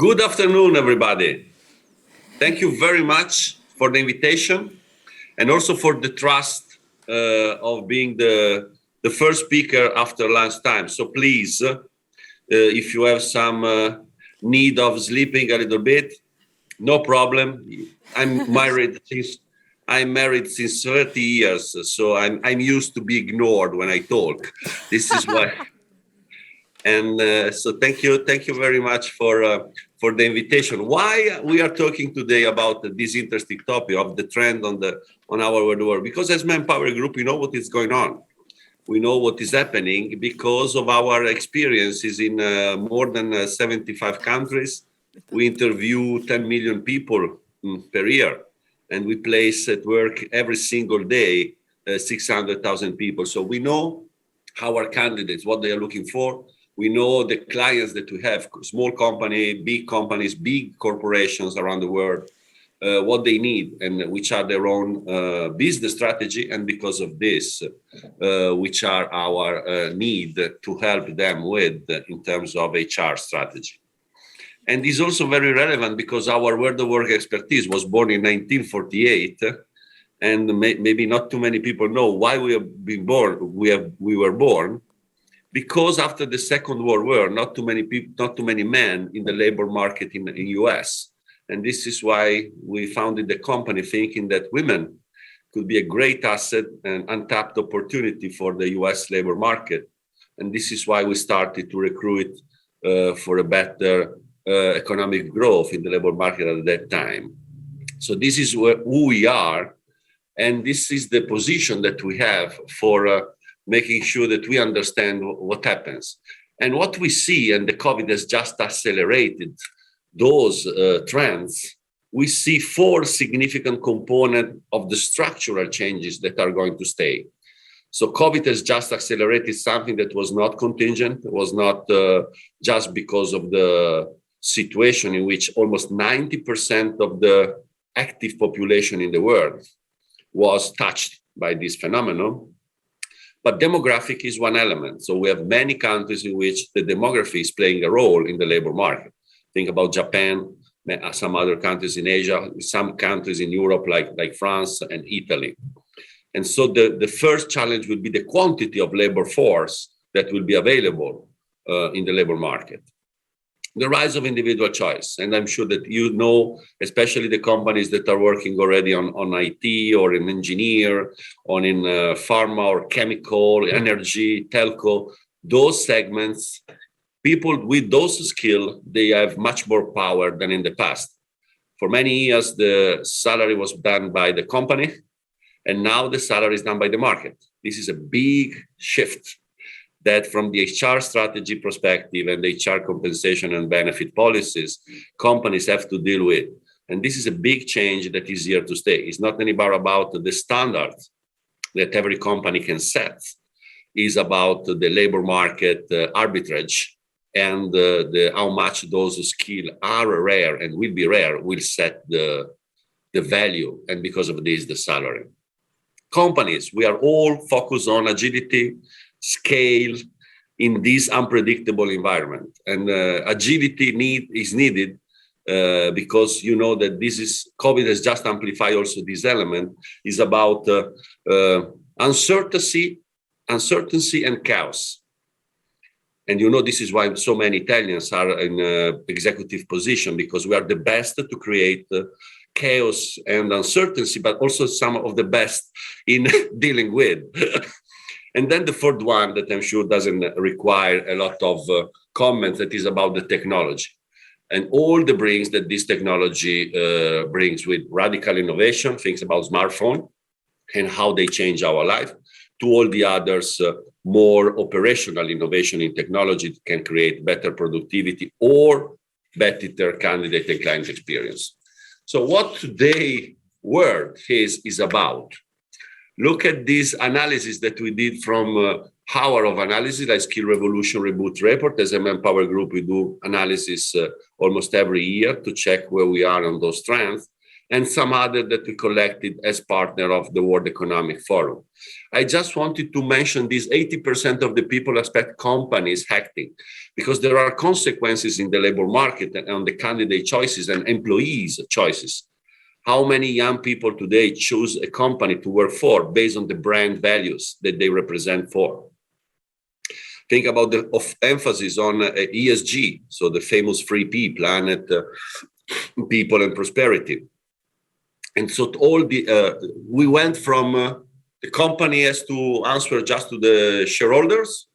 Good afternoon, everybody. Thank you very much for the invitation and also for the trust of being the first speaker after lunchtime. So please, if you have some need of sleeping a little bit, no problem. I'm married since 30 years, so I'm used to be ignored when I talk. This is why. And so thank you very much for the invitation. Why we are talking today about this interesting topic of the trend on our world? Because as Manpower Group, we know what is going on. We know what is happening because of our experiences in more than 75 countries. We interview 10 million people per year, and we place at work every single day 600,000 people. So we know our candidates, what they are looking for. We know the clients that we have, small companies, big corporations around the world, what they need and which are their own business strategy. And because of this, which are our need to help them with in terms of HR strategy. And this is also very relevant because our world of work expertise was born in 1948. And maybe not too many people know why we have been born. We were born because after the Second World War, not too many men in the labor market in the US. And this is why we founded the company thinking that women could be a great asset and untapped opportunity for the US labor market. And this is why we started to recruit for a better economic growth in the labor market at that time. So this is who we are. And this is the position that we have for making sure that we understand what happens. And what we see, and the COVID has just accelerated those trends, we see four significant components of the structural changes that are going to stay. So COVID has just accelerated something that was not contingent. It was not just because of the situation in which almost 90% of the active population in the world was touched by this phenomenon. But demographic is one element. So we have many countries in which the demography is playing a role in the labor market. Think about Japan, some other countries in Asia, some countries in Europe like France and Italy. And so the first challenge will be the quantity of labor force that will be available in the labor market. The rise of individual choice. And I'm sure that you know, especially the companies that are working already on IT or in engineer, or in pharma or chemical, energy, telco, those segments, people with those skills, they have much more power than in the past. For many years, the salary was done by the company, and now the salary is done by the market. This is a big shift that from the HR strategy perspective and the HR compensation and benefit policies, companies have to deal with. And this is a big change that is here to stay. It's not anymore about the standards that every company can set. It's about the labor market arbitrage and how much those skills are rare and will be rare will set the value. And because of this, the salary. Companies, we are all focused on agility, scale in this unpredictable environment, and agility is needed because you know that COVID has just amplified also this element is about uncertainty and chaos. And you know this is why so many Italians are in executive position, because we are the best to create chaos and uncertainty, but also some of the best in dealing with. And then the third one that I'm sure doesn't require a lot of comments, that is about the technology and all the brings that this technology brings with radical innovation, things about smartphone and how they change our life, to all the others, more operational innovation in technology that can create better productivity or better candidate and client experience. So what today's world is about. Look at this analysis that we did from hour of analysis, like Skill Revolution Reboot Report. As a Manpower Group, we do analysis almost every year to check where we are on those trends. and some other that we collected as partner of the World Economic Forum. I just wanted to mention these 80% of the people expect companies acting, because there are consequences in the labor market and on the candidate choices and employees' choices. How many young people today choose a company to work for based on the brand values that they represent for? Think about the emphasis on ESG, so the famous 3P, planet, people, and prosperity. And so we went from the company has to answer just to the shareholders,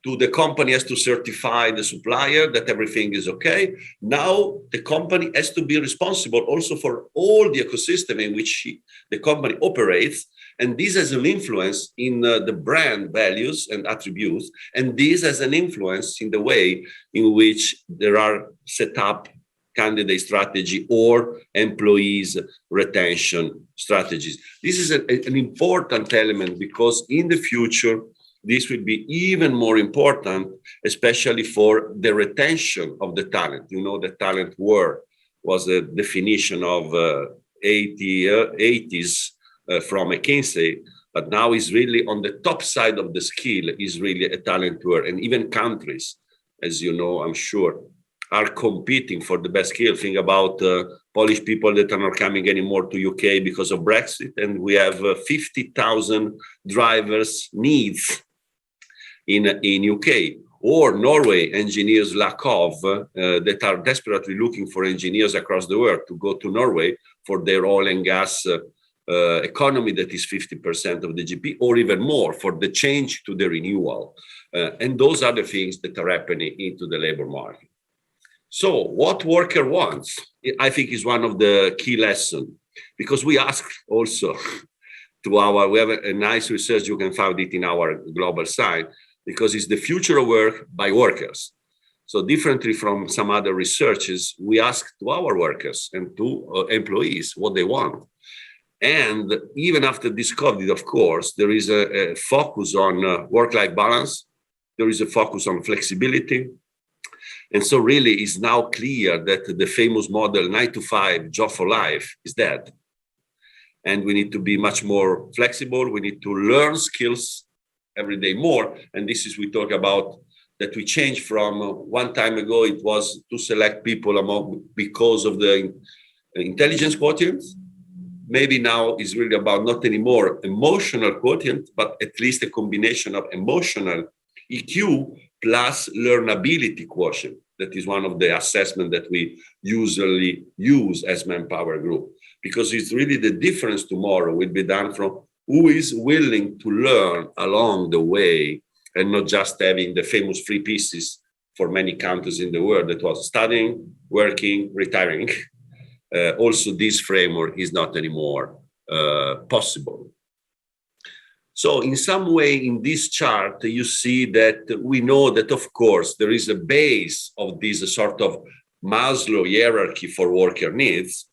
to the company has to certify the supplier that everything is okay. Now the company has to be responsible also for all the ecosystem in which the company operates. And this has an influence in the brand values and attributes. And this has an influence in the way in which there are set up candidate strategy or employees retention strategies. This is an important element, because in the future, this will be even more important, especially for the retention of the talent. You know, the talent war was a definition of 80s from McKinsey, but now is really on the top side of the scale is really a talent war. And even countries, as you know, I'm sure, are competing for the best skill. Think about Polish people that are not coming anymore to UK because of Brexit. And we have 50,000 drivers needs in UK. Or Norway, engineers lack of that are desperately looking for engineers across the world to go to Norway for their oil and gas economy that is 50% of the GDP, or even more for the change to the renewal. And those are the things that are happening into the labor market. So what worker wants, I think, is one of the key lessons, because we ask also we have a nice research, you can find it in our global site, because it's the future of work by workers. So differently from some other researches, we ask to our workers and to employees what they want. And even after this COVID, of course, there is a focus on work-life balance. There is a focus on flexibility. And so really it's now clear that the famous model 9 to 5 job for life is dead. And we need to be much more flexible. We need to learn skills every day more. And this is, we talk about that we changed from one time ago, it was to select people because of the intelligence quotient. Maybe now it's really about not anymore emotional quotient, but at least a combination of emotional EQ plus learnability quotient. That is one of the assessments that we usually use as Manpower Group, because it's really the difference tomorrow will be done from who is willing to learn along the way, and not just having the famous 3 pieces for many countries in the world that was studying, working, retiring. Also, this framework is not anymore possible. So in some way in this chart, you see that we know that, of course, there is a base of this sort of Maslow hierarchy for worker needs.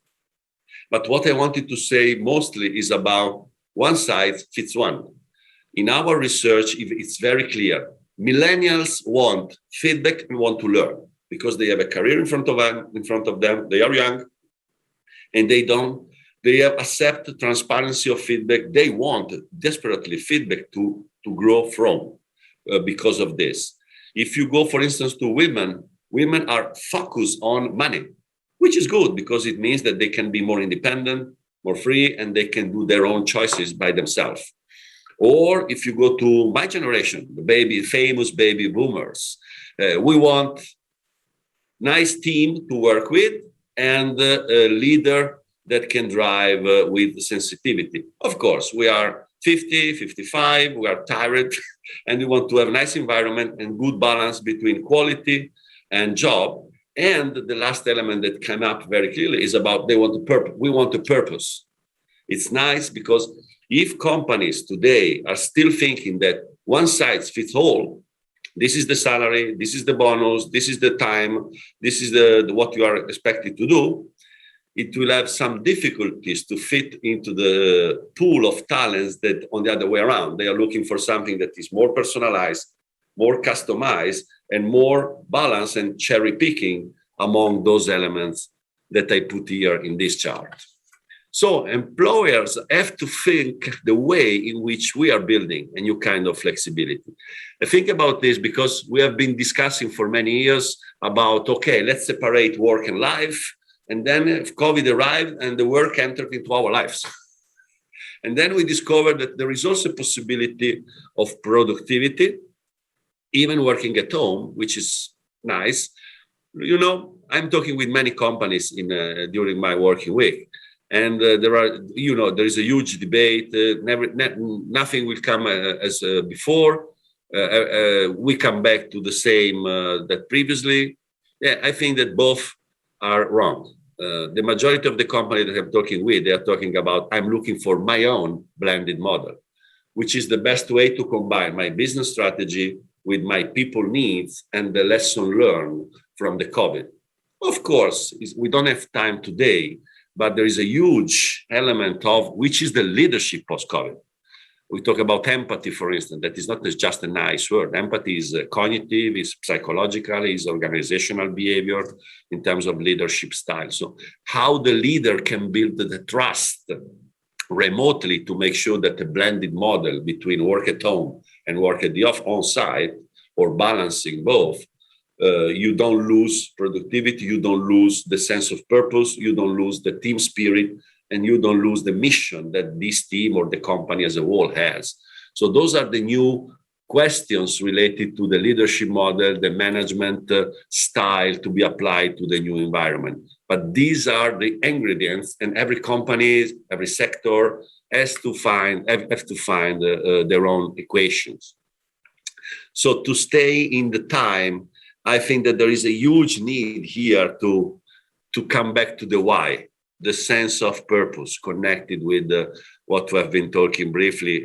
But what I wanted to say mostly is about one size fits one. In our research, it's very clear. Millennials want feedback and want to learn because they have a career in front of them. They are young and they have accepted transparency of feedback. They want desperately feedback to grow from because of this. If you go, for instance, to women are focused on money, which is good because it means that they can be more independent, more free, and they can do their own choices by themselves. Or if you go to my generation, the famous baby boomers, we want nice team to work with and a leader that can drive with sensitivity. Of course, we are 50, 55, we are tired, and we want to have a nice environment and good balance between quality and job. And the last element that came up very clearly is about we want a purpose. It's nice because if companies today are still thinking that one size fits all, this is the salary, this is the bonus, this is the time, this is what you are expected to do, it will have some difficulties to fit into the pool of talents that on the other way around. They are looking for something that is more personalized, more customized, and more balanced and cherry picking among those elements that I put here in this chart. So employers have to think the way in which we are building a new kind of flexibility. I think about this because we have been discussing for many years about, okay, let's separate work and life. And then COVID arrived and the work entered into our lives. And then we discovered that there is also a possibility of productivity, even working at home, which is nice. You know, I'm talking with many companies during my working week. And there is a huge debate. Nothing will come as before. We come back to the same that previously. Yeah, I think that both are wrong. The majority of the company that I'm talking with, they are talking about, I'm looking for my own blended model, which is the best way to combine my business strategy with my people needs and the lesson learned from the COVID. Of course, we don't have time today, but there is a huge element of which is the leadership post-COVID. We talk about empathy, for instance. That is not just a nice word. Empathy is cognitive, is psychological, is organizational behavior in terms of leadership style. So how the leader can build the trust remotely to make sure that a blended model between work at home and work at the on-site, or balancing both, you don't lose productivity, you don't lose the sense of purpose, you don't lose the team spirit, and you don't lose the mission that this team or the company as a whole has. So those are the new questions related to the leadership model, the management style to be applied to the new environment. But these are the ingredients, and every company, every sector have to find their own equations. So to stay in the time, I think that there is a huge need here to come back to the why, the sense of purpose connected with what we have been talking briefly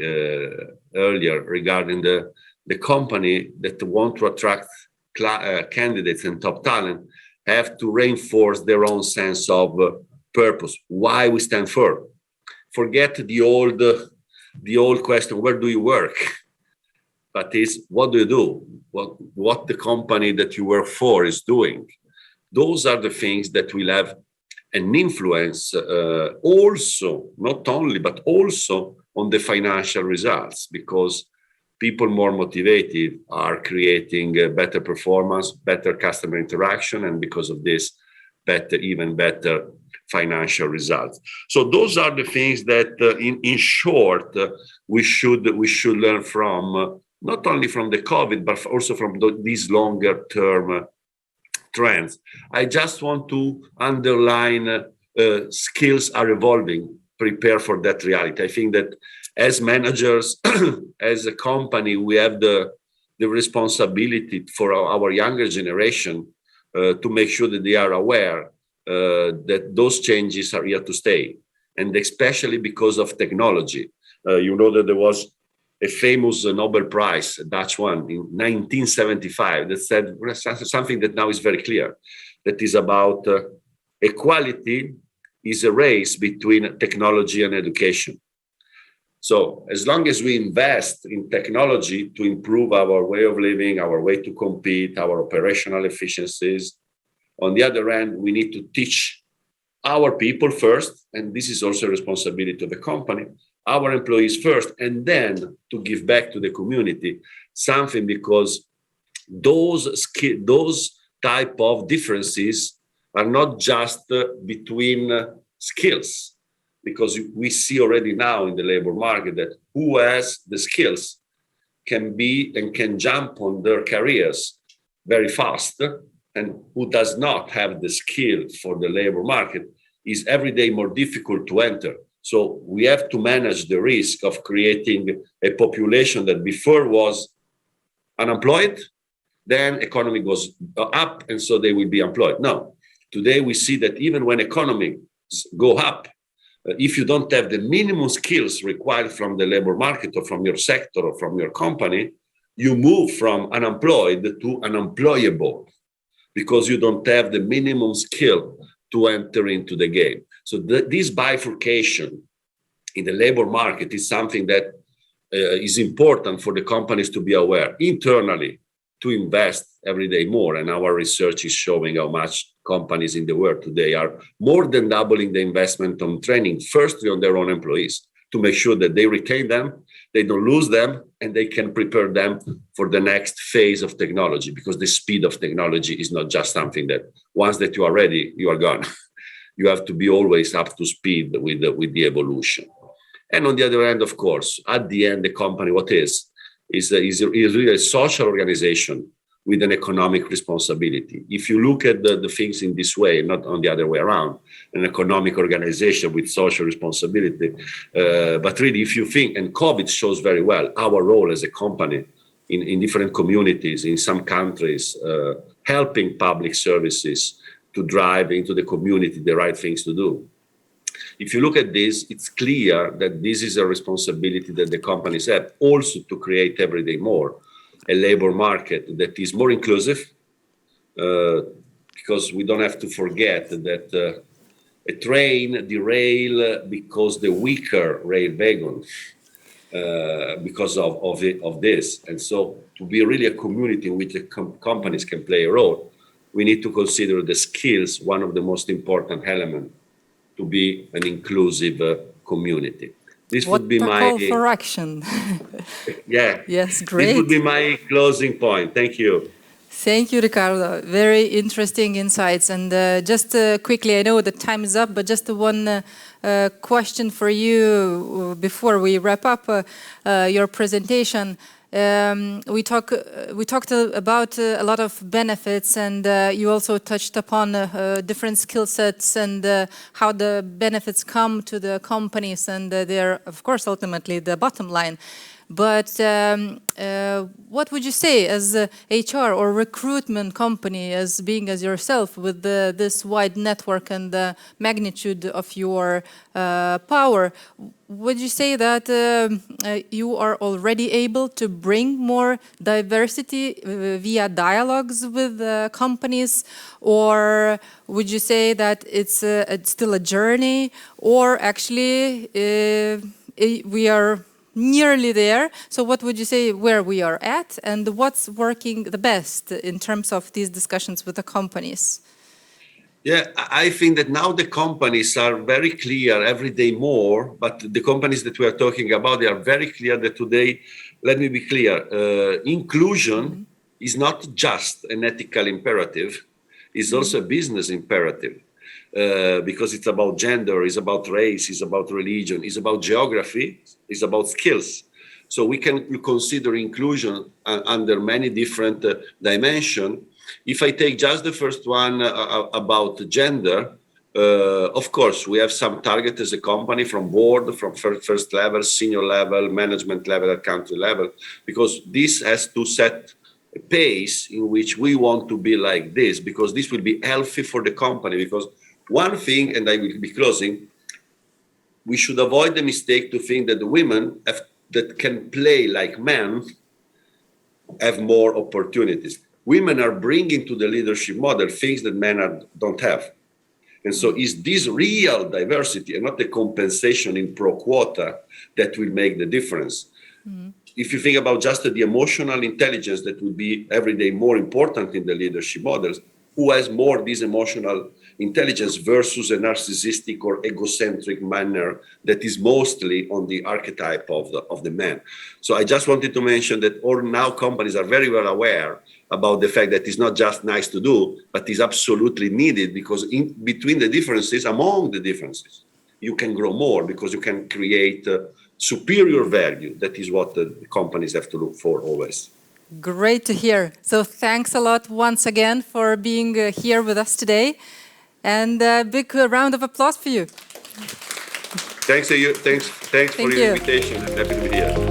earlier regarding the company that want to attract candidates and top talent have to reinforce their own sense of purpose, why we stand for. Forget the old question, where do you work? But is what do you do? What the company that you work for is doing. Those are the things that will have an influence also, not only, but also on the financial results, because people more motivated are creating better performance, better customer interaction, and because of this, even better financial results. So those are the things that, in short, we should learn from, not only from the COVID, but also from these longer term trends. I just want to underline skills are evolving, prepare for that reality. I think that as managers, as a company, we have the responsibility for our younger generation to make sure that they are aware that those changes are here to stay. And especially because of technology. You know that there was a famous Nobel Prize, a Dutch one, in 1975 that said something that now is very clear, that is about equality is a race between technology and education. So as long as we invest in technology to improve our way of living, our way to compete, our operational efficiencies, on the other hand, we need to teach our people first, and this is also a responsibility of the company, our employees first, and then to give back to the community something, because those type of differences are not just between skills, because we see already now in the labor market that who has the skills can be and can jump on their careers very fast, and who does not have the skill for the labor market is every day more difficult to enter. So we have to manage the risk of creating a population that before was unemployed, then economy goes up, and so they will be employed. No, today we see that even when economies go up, if you don't have the minimum skills required from the labor market or from your sector or from your company, you move from unemployed to unemployable because you don't have the minimum skill to enter into the game. So this bifurcation in the labor market is something that is important for the companies to be aware internally, to invest every day more. And our research is showing how much companies in the world today are more than doubling the investment on training, firstly on their own employees, to make sure that they retain them, they don't lose them, and they can prepare them for the next phase of technology, because the speed of technology is not just something that once that you are ready, you are gone. You have to be always up to speed with the evolution. And on the other hand, of course, at the end, the company, what is really a social organization with an economic responsibility. If you look at the things in this way, not on the other way around, an economic organization with social responsibility, but really if you think, and COVID shows very well our role as a company in different communities, in some countries, helping public services to drive into the community the right things to do. If you look at this, it's clear that this is a responsibility that the companies have also to create every day more a labor market that is more inclusive, because we don't have to forget that a train derail because the weaker rail wagon, because of this. And so to be really a community in which the companies can play a role, we need to consider the skills one of the most important elements to be an inclusive community. This would be my call for action. Yeah. Yes, great. This would be my closing point. Thank you. Thank you, Riccardo. Very interesting insights. And just quickly, I know the time is up, but just one question for you before we wrap up your presentation. We talked about a lot of benefits, and you also touched upon different skill sets and how the benefits come to the companies, and they're, of course, ultimately the bottom line. But what would you say as a HR or recruitment company, as being as yourself with this wide network and the magnitude of your power, would you say that you are already able to bring more diversity via dialogues with companies? Or would you say that it's still a journey, or actually we are nearly there? So what would you say where we are at, and what's working the best in terms of these discussions with the companies? Yeah, I think that now the companies are very clear every day more, but the companies that we are talking about, they are very clear that today, let me be clear, inclusion is not just an ethical imperative, it's also a business imperative. Because it's about gender, it's about race, it's about religion, it's about geography, it's about skills. So we can consider inclusion under many different dimensions. If I take just the first one about gender, of course, we have some target as a company from board, from first level, senior level, management level, at country level, because this has to set a pace in which we want to be like this, because this will be healthy for the company. Because one thing, and I will be closing, we should avoid the mistake to think that the women that can play like men have more opportunities. Women are bringing to the leadership model things that men don't have. And so it's this real diversity and not the compensation in pro quota that will make the difference. Mm-hmm. If you think about just the emotional intelligence that will be every day more important in the leadership models, who has more this emotional intelligence versus a narcissistic or egocentric manner that is mostly on the archetype of the man. So I just wanted to mention that all now companies are very well aware about the fact that it's not just nice to do, but is absolutely needed, because in between the differences, among the differences, you can grow more because you can create superior value. That is what the companies have to look for always. Great to hear. So thanks a lot once again for being here with us today. And a big round of applause for you. Thanks to you. Thanks for your invitation. I'm happy to be here.